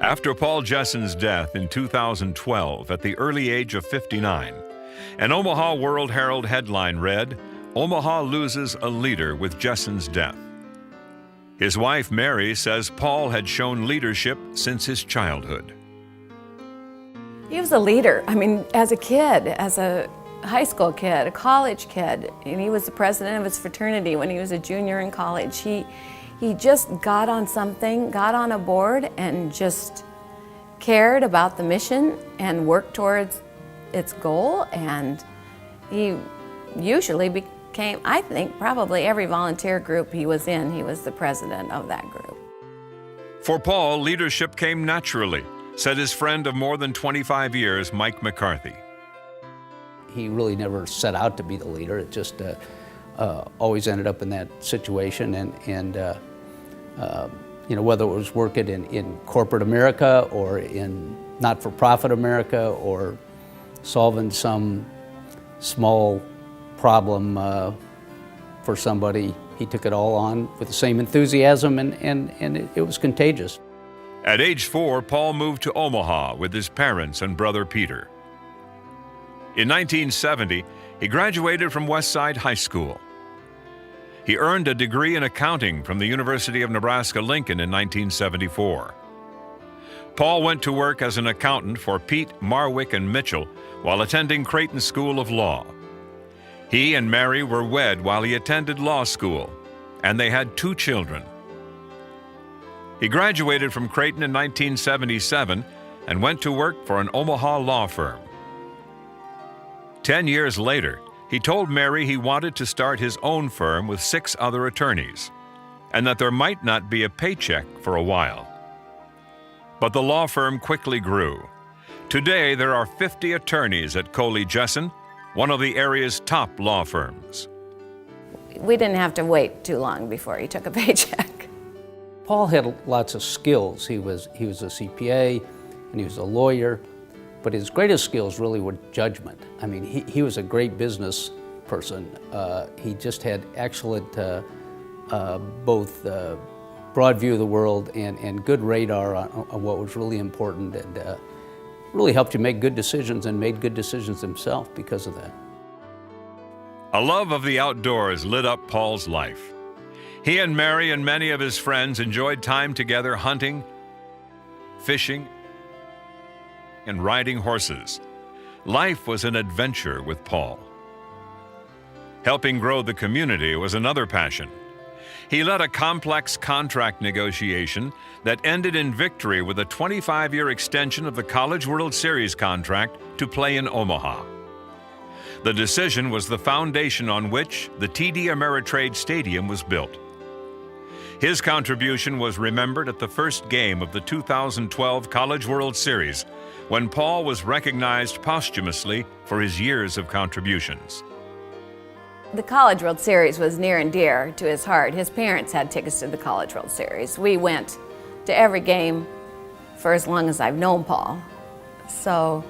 After Paul Jessen's death in 2012 at the early age of 59, an Omaha World Herald headline read, "Omaha loses a leader with Jessen's death." His wife, Mary, says Paul had shown leadership since his childhood. He was a leader. I mean, as a kid, as a high school kid, a college kid, and he was the president of his fraternity when he was a junior in college. He just got on something, got on a board, and just cared about the mission and worked towards its goal. And he usually became, I think, probably every volunteer group he was in, he was the president of that group. For Paul, leadership came naturally, said his friend of more than 25 years, Mike McCarthy. He really never set out to be the leader. It just always ended up in that situation, and you know, whether it was working in corporate America or in not-for-profit America or solving some small problem for somebody, he took it all on with the same enthusiasm, and it was contagious. At age 4, Paul moved to Omaha with his parents and brother Peter. In 1970, he graduated from Westside High School. He earned a degree in accounting from the University of Nebraska-Lincoln in 1974. Paul went to work as an accountant for Pete, Marwick, and Mitchell while attending Creighton School of Law. He and Mary were wed while he attended law school, and they had 2 children. He graduated from Creighton in 1977 and went to work for an Omaha law firm. 10 years later, he told Mary he wanted to start his own firm with 6 other attorneys, and that there might not be a paycheck for a while. But the law firm quickly grew. Today, there are 50 attorneys at Koley Jessen, one of the area's top law firms. We didn't have to wait too long before he took a paycheck. Paul had lots of skills. He was a CPA, and he was a lawyer. But his greatest skills really were judgment. I mean, he was a great business person. He just had excellent both broad view of the world and good radar on what was really important, and really helped you make good decisions, and made good decisions himself because of that. A love of the outdoors lit up Paul's life. He and Mary and many of his friends enjoyed time together hunting, fishing, and riding horses. Life was an adventure with Paul. Helping grow the community was another passion. He led a complex contract negotiation that ended in victory with a 25-year extension of the College World Series contract to play in Omaha. The decision was the foundation on which the TD Ameritrade Stadium was built. His contribution was remembered at the first game of the 2012 College World Series, when Paul was recognized posthumously for his years of contributions. The College World Series was near and dear to his heart. His parents had tickets to the College World Series. We went to every game for as long as I've known Paul. So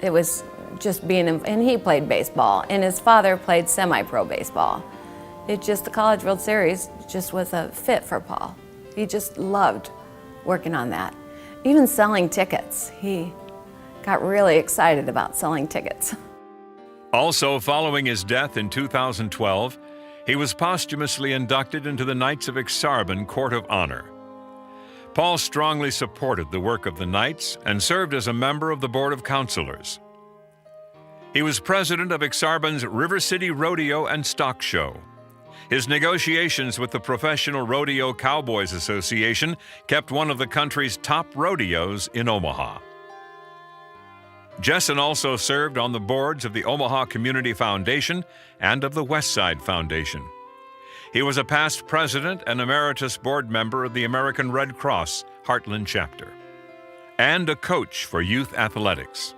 it was just being, and he played baseball, and his father played semi-pro baseball. The College World Series just was a fit for Paul. He just loved working on that. Even selling tickets. He got really excited about selling tickets. Also, following his death in 2012, he was posthumously inducted into the Knights of Ak-Sar-Ben Court of Honor. Paul strongly supported the work of the Knights and served as a member of the Board of Counselors. He was president of Ak-Sar-Ben's River City Rodeo and Stock Show. His negotiations with the Professional Rodeo Cowboys Association kept one of the country's top rodeos in Omaha. Jessen also served on the boards of the Omaha Community Foundation and of the Westside Foundation. He was a past president and emeritus board member of the American Red Cross Heartland Chapter, and a coach for youth athletics.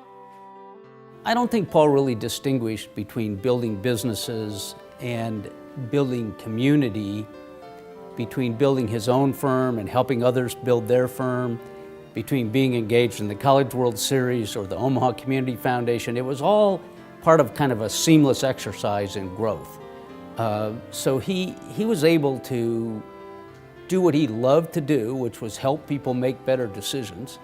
I don't think Paul really distinguished between building businesses and building community, between building his own firm and helping others build their firm, between being engaged in the College World Series or the Omaha Community Foundation. It was all part of kind of a seamless exercise in growth. So he was able to do what he loved to do, which was help people make better decisions,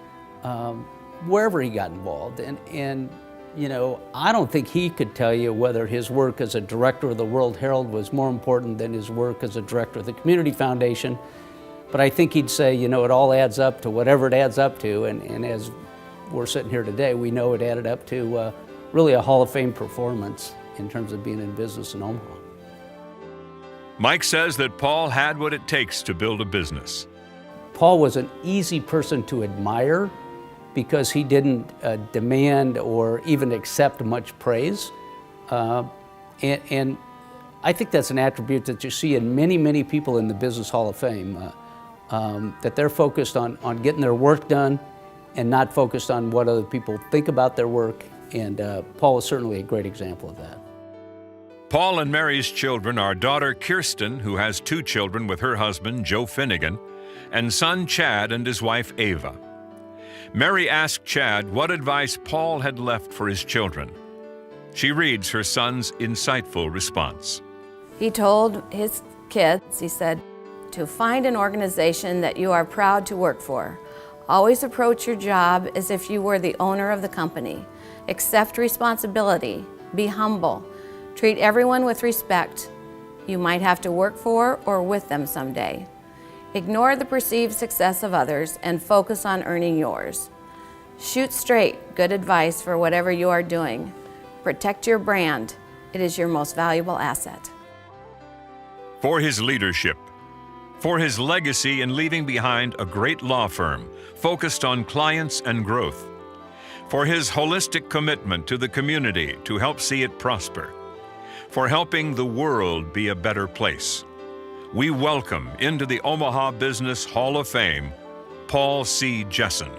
wherever he got involved. And you know, I don't think he could tell you whether his work as a director of the World Herald was more important than his work as a director of the Community Foundation. But I think he'd say, you know, it all adds up to whatever it adds up to. And as we're sitting here today, we know it added up to really a Hall of Fame performance in terms of being in business in Omaha. Mike says that Paul had what it takes to build a business. Paul was an easy person to admire because he didn't demand or even accept much praise. And I think that's an attribute that you see in many, many people in the Business Hall of Fame, that they're focused on getting their work done and not focused on what other people think about their work. And Paul is certainly a great example of that. Paul and Mary's children are daughter Kirsten, who has 2 children with her husband, Joe Finnegan, and son Chad and his wife, Ava. Mary asked Chad what advice Paul had left for his children. She reads her son's insightful response. He told his kids, he said, to find an organization that you are proud to work for. Always approach your job as if you were the owner of the company. Accept responsibility. Be humble. Treat everyone with respect. You might have to work for or with them someday. Ignore the perceived success of others and focus on earning yours. Shoot straight, good advice for whatever you are doing. Protect your brand. It is your most valuable asset. For his leadership, for his legacy in leaving behind a great law firm focused on clients and growth, for his holistic commitment to the community to help see it prosper, for helping the world be a better place, we welcome into the Omaha Business Hall of Fame, Paul C. Jessen.